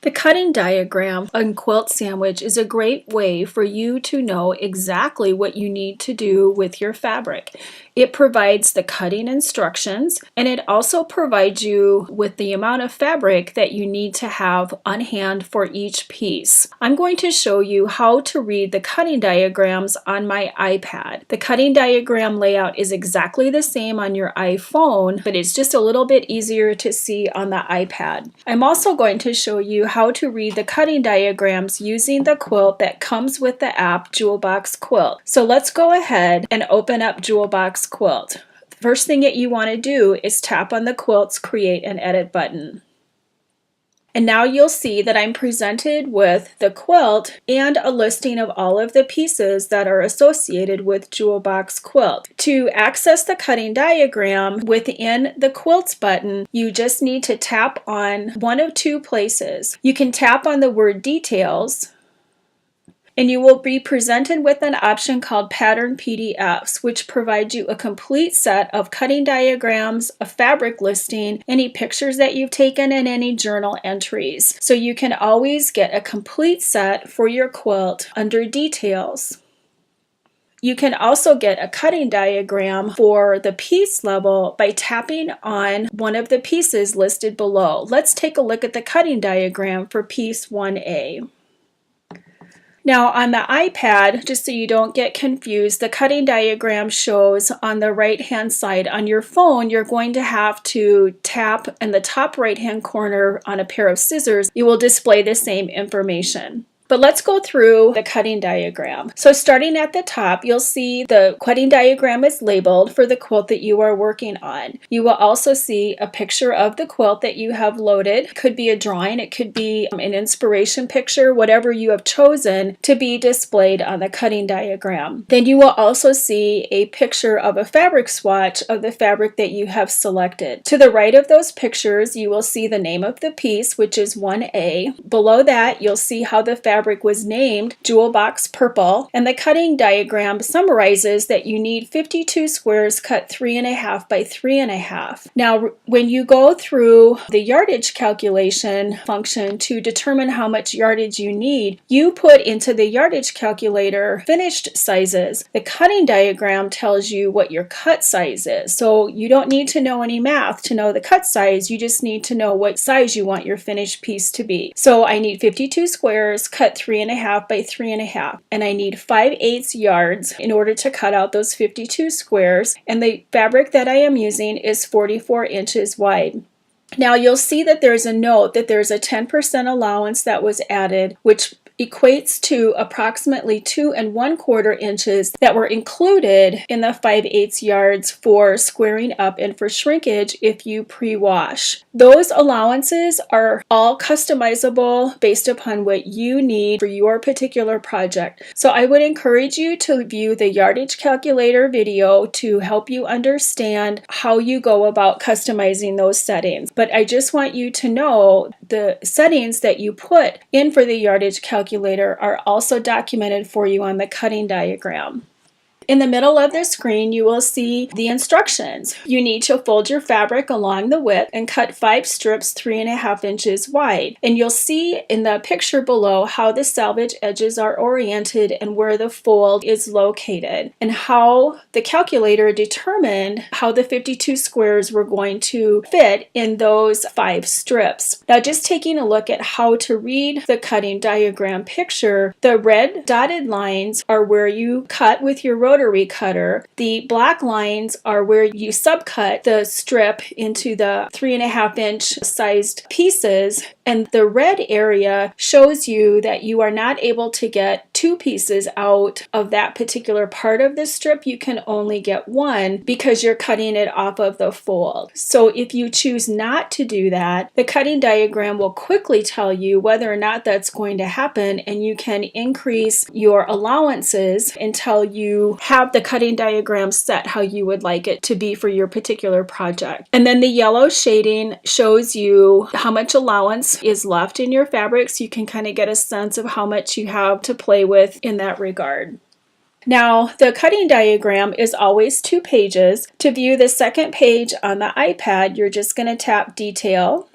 The cutting diagram on QuiltSandwich is a great way for you to know exactly what you need to do with your fabric. It provides the cutting instructions, and it also provides you with the amount of fabric that you need to have on hand for each piece. I'm going to show you how to read the cutting diagrams on my iPad. The cutting diagram layout is exactly the same on your iPhone, but it's just a little bit easier to see on the iPad. I'm also going to show you how to read the cutting diagrams using the quilt that comes with the app JewelBox Quilt. So let's go ahead and open up JewelBox Quilt. The first thing that you want to do is tap on the quilt's Create and Edit button. And now you'll see that I'm presented with the quilt and a listing of all of the pieces that are associated with JewelBox Quilt. To access the cutting diagram within the Quilts button, you just need to tap on one of two places. You can tap on the word Details, and you will be presented with an option called Pattern PDFs, which provides you a complete set of cutting diagrams, a fabric listing, any pictures that you've taken, and any journal entries. So you can always get a complete set for your quilt under Details. You can also get a cutting diagram for the piece level by tapping on one of the pieces listed below. Let's take a look at the cutting diagram for piece 1A. Now on the iPad, just so you don't get confused, the cutting diagram shows on the right hand side. On your phone, you're going to have to tap in the top right hand corner on a pair of scissors. It will display the same information. But let's go through the cutting diagram. So starting at the top, you'll see the cutting diagram is labeled for the quilt that you are working on. You will also see a picture of the quilt that you have loaded. It could be a drawing, it could be an inspiration picture, whatever you have chosen to be displayed on the cutting diagram. Then you will also see a picture of a fabric swatch of the fabric that you have selected. To the right of those pictures, you will see the name of the piece, which is 1A. Below that, you'll see how the fabric was named JewelBox Purple, and the cutting diagram summarizes that you need 52 squares cut 3.5 by 3.5. Now, when you go through the yardage calculation function to determine how much yardage you need, you put into the yardage calculator finished sizes. The cutting diagram tells you what your cut size is, so you don't need to know any math to know the cut size. You just need to know what size you want your finished piece to be. So I need 52 squares cut 3.5 by 3.5, and I need 5/8 yards in order to cut out those 52 squares, and the fabric that I am using is 44 inches wide. Now you'll see that there's a note that there's a 10% allowance that was added, which equates to approximately 2 1/4 inches that were included in the 5/8 yards for squaring up and for shrinkage if you pre-wash. Those allowances are all customizable based upon what you need for your particular project. So I would encourage you to view the yardage calculator video to help you understand how you go about customizing those settings. But I just want you to know the settings that you put in for the yardage calculator are also documented for you on the cutting diagram. In the middle of the screen, you will see the instructions. You need to fold your fabric along the width and cut 5 strips 3.5 inches wide. And you'll see in the picture below how the selvage edges are oriented and where the fold is located, and how the calculator determined how the 52 squares were going to fit in those 5 strips. Now, just taking a look at how to read the cutting diagram picture, the red dotted lines are where you cut with your rotary cutter. The black lines are where you subcut the strip into the 3.5 inch sized pieces, and the red area shows you that you are not able to get 2 pieces out of that particular part of the strip. You can only get 1 because you're cutting it off of the fold. So if you choose not to do that, the cutting diagram will quickly tell you whether or not that's going to happen, and you can increase your allowances until you have the cutting diagram set how you would like it to be for your particular project. And then the yellow shading shows you how much allowance is left in your fabric, so you can kind of get a sense of how much you have to play with in that regard. Now, the cutting diagram is always 2 pages. To view the second page on the iPad, you're just going to tap Detail.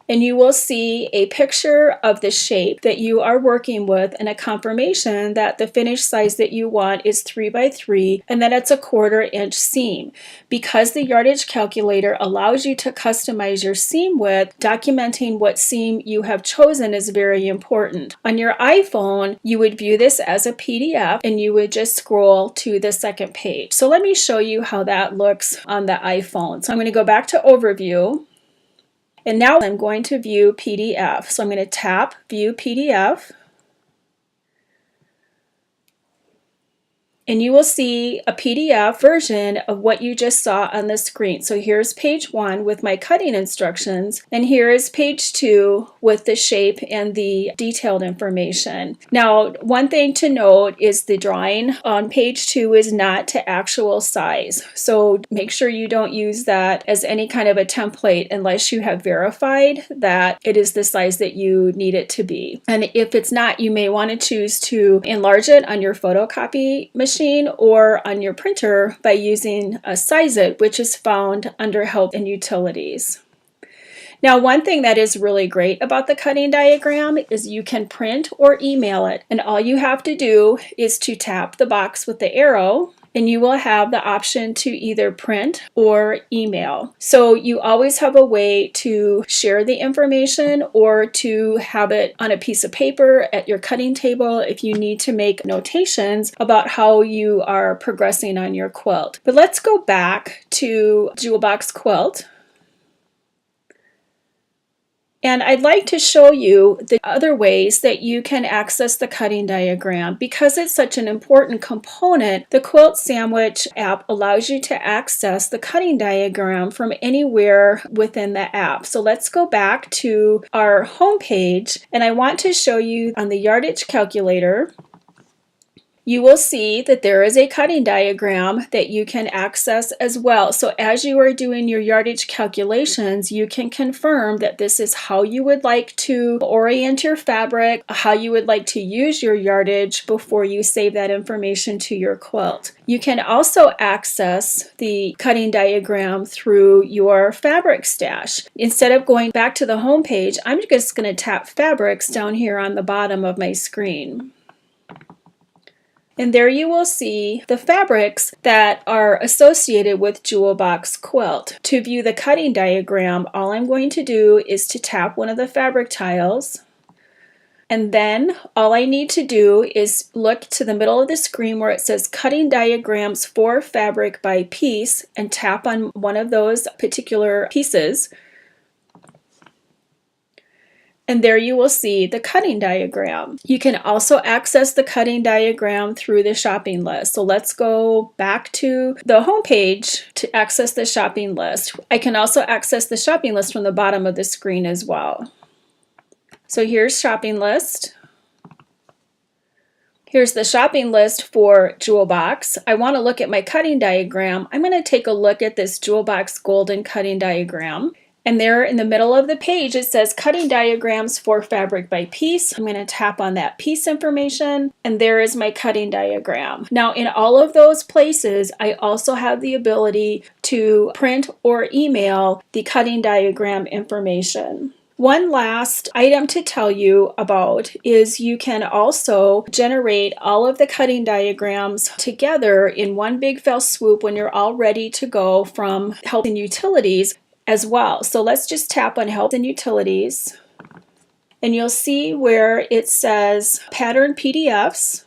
and you will see a picture of the shape that you are working with and a confirmation that the finished size that you want is 3 by 3 and that it's a 1/4 inch seam. Because the yardage calculator allows you to customize your seam width, documenting what seam you have chosen is very important. On your iPhone, you would view this as a PDF and you would just scroll to the second page. So let me show you how that looks on the iPhone. So I'm going to go back to Overview. And now I'm going to view PDF. So I'm going to tap View PDF. And you will see a PDF version of what you just saw on the screen. So here's page 1 with my cutting instructions, and here is page 2 with the shape and the detailed information. Now, one thing to note is the drawing on page 2 is not to actual size. So make sure you don't use that as any kind of a template unless you have verified that it is the size that you need it to be. And if it's not, you may want to choose to enlarge it on your photocopy machine or on your printer by using a Size It, which is found under Help and Utilities. Now, one thing that is really great about the cutting diagram is you can print or email it, and all you have to do is to tap the box with the arrow and you will have the option to either print or email. So you always have a way to share the information or to have it on a piece of paper at your cutting table if you need to make notations about how you are progressing on your quilt. But let's go back to Jewel Box Quilt. And I'd like to show you the other ways that you can access the cutting diagram. Because it's such an important component, the QuiltSandwich app allows you to access the cutting diagram from anywhere within the app. So let's go back to our home page, and I want to show you on the Yardage Calculator. You will see that there is a cutting diagram that you can access as well. So as you are doing your yardage calculations, you can confirm that this is how you would like to orient your fabric, how you would like to use your yardage before you save that information to your quilt. You can also access the cutting diagram through your fabric stash. Instead of going back to the home page, I'm just going to tap Fabrics down here on the bottom of my screen. And there you will see the fabrics that are associated with Jewel Box Quilt. To view the cutting diagram, all I'm going to do is to tap one of the fabric tiles. And then all I need to do is look to the middle of the screen where it says Cutting Diagrams for Fabric by Piece and tap on one of those particular pieces. And there you will see the cutting diagram. You can also access the cutting diagram through the shopping list. So let's go back to the home page to access the shopping list. I can also access the shopping list from the bottom of the screen as well. So here's shopping list. Here's the shopping list for Jewel Box. I want to look at my cutting diagram. I'm going to take a look at this Jewel Box Golden cutting diagram. And there in the middle of the page, it says Cutting Diagrams for Fabric by Piece. I'm going to tap on that piece information, and there is my cutting diagram. Now, in all of those places, I also have the ability to print or email the cutting diagram information. One last item to tell you about is you can also generate all of the cutting diagrams together in one big fell swoop when you're all ready to go from Help and Utilities as well. So let's just tap on Help and Utilities, and you'll see where it says Pattern PDFs.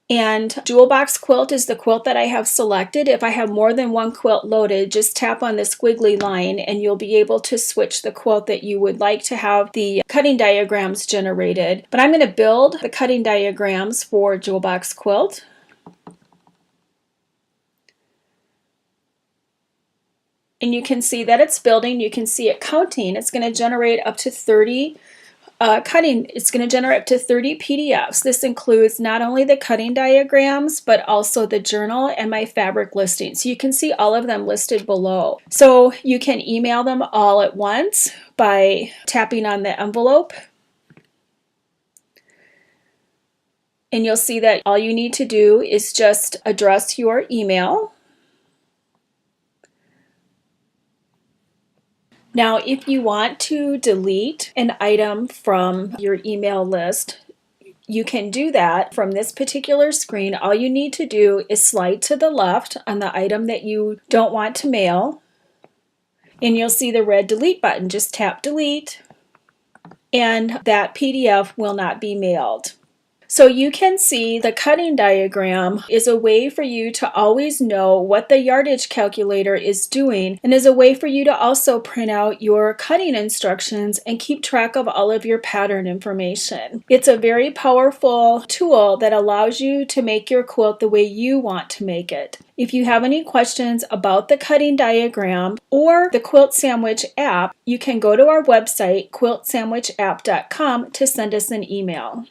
And Jewel Box Quilt is the quilt that I have selected. If I have more than one quilt loaded, just tap on the squiggly line and you'll be able to switch the quilt that you would like to have the cutting diagrams generated. But I'm going to build the cutting diagrams for Jewel Box Quilt. And you can see that it's building. You can see it counting. It's going to generate up to 30 It's going to generate up to 30 PDFs. This includes not only the cutting diagrams, but also the journal and my fabric listing. So you can see all of them listed below. So you can email them all at once by tapping on the envelope. And you'll see that all you need to do is just address your email. Now, if you want to delete an item from your email list, you can do that from this particular screen. All you need to do is slide to the left on the item that you don't want to mail, and you'll see the red delete button. Just tap delete, and that PDF will not be mailed. So you can see the cutting diagram is a way for you to always know what the yardage calculator is doing, and is a way for you to also print out your cutting instructions and keep track of all of your pattern information. It's a very powerful tool that allows you to make your quilt the way you want to make it. If you have any questions about the cutting diagram or the QuiltSandwich app, you can go to our website, QuiltSandwichApp.com, to send us an email.